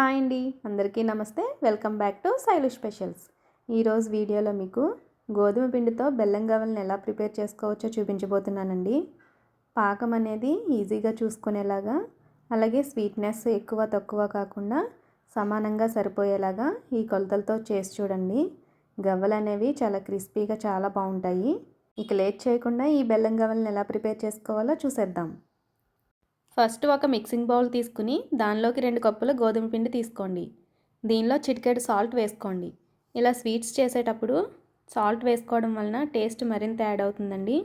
Hi అండి, అందరికీ నమస్తే. Welcome back to Shailu specials. ఈరోజు వీడియోలో మీకు గోధుమ పిండితో బెల్లం గవ్వలను ఎలా ప్రిపేర్ చేసుకోవచ్చో చూపించబోతున్నానండి. పాకం అనేది ఈజీగా చూసుకునేలాగా, అలాగే స్వీట్నెస్ ఎక్కువ తక్కువ కాకుండా సమానంగా సరిపోయేలాగా ఈ కొలతలతో చేసి చూడండి. గవ్వలు అనేవి చాలా క్రిస్పీగా చాలా బాగుంటాయి. ఇక లేట్ చేయకుండా ఈ బెల్లం గవ్వలను ఎలా ప్రిపేర్ చేసుకోవాలో చూసేద్దాం. ఫస్ట్ ఒక మిక్సింగ్ బౌల్ తీసుకుని దానిలోకి 2 కప్పుల గోధుమ పిండి తీసుకోండి. దీనిలో చిటికెడు సాల్ట్ వేసుకోండి. ఇలా స్వీట్స్ చేసేటప్పుడు సాల్ట్ వేసుకోవడం వలన టేస్ట్ మరింత యాడ్ అవుతుందండి.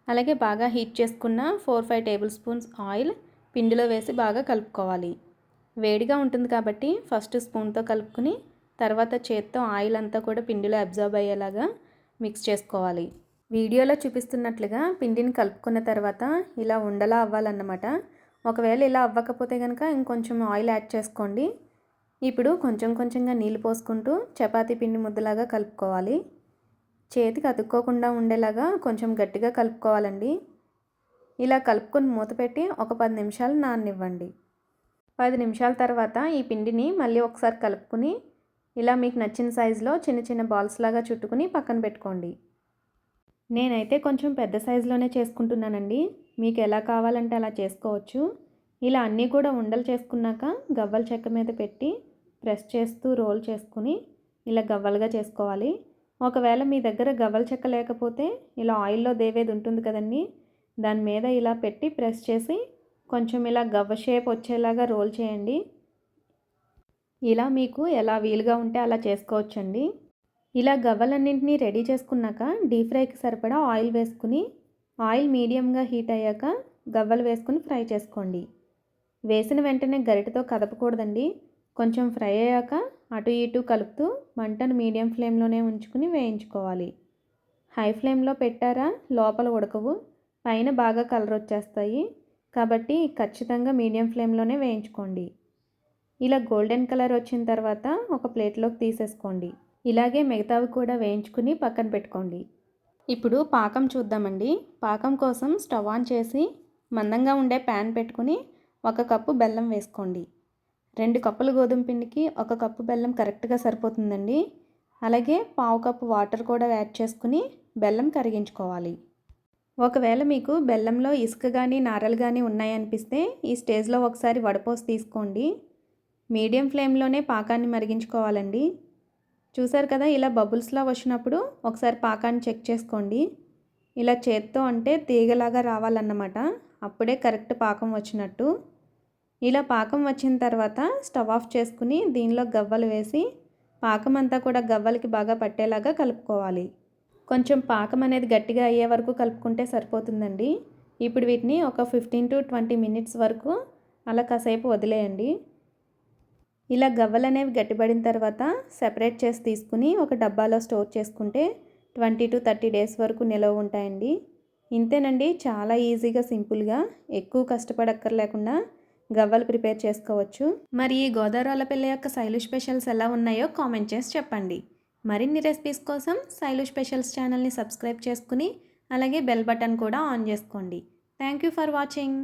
అలాగే బాగా హీట్ చేసుకున్న 4-5 టేబుల్ స్పూన్స్ ఆయిల్ పిండిలో వేసి బాగా కలుపుకోవాలి. వేడిగా ఉంటుంది కాబట్టి ఫస్ట్ స్పూన్తో కలుపుకుని తర్వాత చేత్తో ఆయిల్ అంతా కూడా పిండిలో అబ్జర్బ్ అయ్యేలాగా మిక్స్ చేసుకోవాలి. వీడియోలో చూపిస్తున్నట్లుగా పిండిని కలుపుకున్న తర్వాత ఇలా ఉండలా అవ్వాలన్నమాట. ఒకవేళ ఇలా అవ్వకపోతే కనుక ఇంకొంచెం ఆయిల్ యాడ్ చేసుకోండి. ఇప్పుడు కొంచెం కొంచెంగా నీళ్ళు పోసుకుంటూ చపాతీ పిండి ముద్దలాగా కలుపుకోవాలి. చేతికి అతుక్కోకుండా ఉండేలాగా కొంచెం గట్టిగా కలుపుకోవాలండి. ఇలా కలుపుకొని మూత పెట్టి ఒక 10 నిమిషాలు నాననివ్వండి. 10 నిమిషాల తర్వాత ఈ పిండిని మళ్ళీ ఒకసారి కలుపుకుని ఇలా మీకు నచ్చిన సైజులో చిన్న చిన్న బాల్స్ లాగా చుట్టుకుని పక్కన పెట్టుకోండి. నేనైతే కొంచెం పెద్ద సైజులోనే చేసుకుంటున్నానండి. మీకు ఎలా కావాలంటే అలా చేసుకోవచ్చు. ఇలా అన్నీ కూడా ఉండలు చేసుకున్నాక గవ్వల చెక్క మీద పెట్టి ప్రెస్ చేస్తూ రోల్ చేసుకుని ఇలా గవ్వలుగా చేసుకోవాలి. ఒకవేళ మీ దగ్గర గవ్వల చెక్క లేకపోతే ఇలా ఆయిల్లో దేవేది ఉంటుంది కదండి, దాని మీద ఇలా పెట్టి ప్రెస్ చేసి కొంచెం ఇలా గవ్వ షేప్ వచ్చేలాగా రోల్ చేయండి. ఇలా మీకు ఎలా వీలుగా ఉంటే అలా చేసుకోవచ్చండి. ఇలా గవ్వలన్నింటినీ రెడీ చేసుకున్నాక డీప్ ఫ్రైకి సరిపడా ఆయిల్ వేసుకుని ఆయిల్ మీడియంగా హీట్ అయ్యాక గవ్వలు వేసుకుని ఫ్రై చేసుకోండి. వేసిన వెంటనే గరిటెతో కదపకూడదండి. కొంచెం ఫ్రై అయ్యాక అటు ఇటు కలుపుతూ మంటను మీడియం ఫ్లేమ్లోనే ఉంచుకుని వేయించుకోవాలి. హై ఫ్లేమ్లో పెట్టారా లోపల ఉడకవు, పైన బాగా కలర్ వచ్చేస్తాయి. కాబట్టి ఖచ్చితంగా మీడియం ఫ్లేమ్లోనే వేయించుకోండి. ఇలా గోల్డెన్ కలర్ వచ్చిన తర్వాత ఒక ప్లేట్లోకి తీసేసుకోండి. ఇలాగే మిగతావి కూడా వేయించుకుని పక్కన పెట్టుకోండి. ఇప్పుడు పాకం చూద్దామండి. పాకం కోసం స్టవ్ ఆన్ చేసి మందంగా ఉండే ప్యాన్ పెట్టుకుని 1 కప్పు బెల్లం వేసుకోండి. 2 కప్పుల గోధుమ పిండికి 1 కప్పు బెల్లం కరెక్ట్గా సరిపోతుందండి. అలాగే 1/2 కప్పు వాటర్ కూడా యాడ్ చేసుకుని బెల్లం కరిగించుకోవాలి. ఒకవేళ మీకు బెల్లంలో ఇసుక కానీ నారలు కానీ ఉన్నాయనిపిస్తే ఈ స్టేజ్లో ఒకసారి వడపోసి తీసుకోండి. మీడియం ఫ్లేమ్లోనే పాకాన్ని మరిగించుకోవాలండి. చూసారు కదా, ఇలా బబుల్స్లా వచ్చినప్పుడు ఒకసారి పాకాన్ని చెక్ చేసుకోండి. ఇలా చేత్తో అంటే తీగలాగా రావాలన్నమాట, అప్పుడే కరెక్ట్ పాకం వచ్చినట్టు. ఇలా పాకం వచ్చిన తర్వాత స్టవ్ ఆఫ్ చేసుకుని దీనిలో గవ్వలు వేసి పాకం అంతా కూడా గవ్వలకి బాగా పట్టేలాగా కలుపుకోవాలి. కొంచెం పాకం అనేది గట్టిగా అయ్యే వరకు కలుపుకుంటే సరిపోతుందండి. ఇప్పుడు వీటిని ఒక 15 to 20 మినిట్స్ వరకు అలా కాసేపు వదిలేయండి. ఇలా గవ్వలు అనేవి గట్టిపడిన తర్వాత సెపరేట్ చేసి తీసుకుని ఒక డబ్బాలో స్టోర్ చేసుకుంటే 20 to 30 డేస్ వరకు నిలవ ఉంటాయండి. ఇంతేనండి, చాలా ఈజీగా సింపుల్గా ఎక్కువ కష్టపడక్కర్లేకుండా గవ్వలు ప్రిపేర్ చేసుకోవచ్చు. మరి ఈ గోదావరిపల్లి యొక్క శైలు స్పెషల్స్ ఎలా ఉన్నాయో కామెంట్ చేసి చెప్పండి. మరిన్ని రెసిపీస్ కోసం శైలు స్పెషల్స్ ఛానల్ని సబ్స్క్రైబ్ చేసుకుని అలాగే బెల్ బటన్ కూడా ఆన్ చేసుకోండి. Thank you for watching.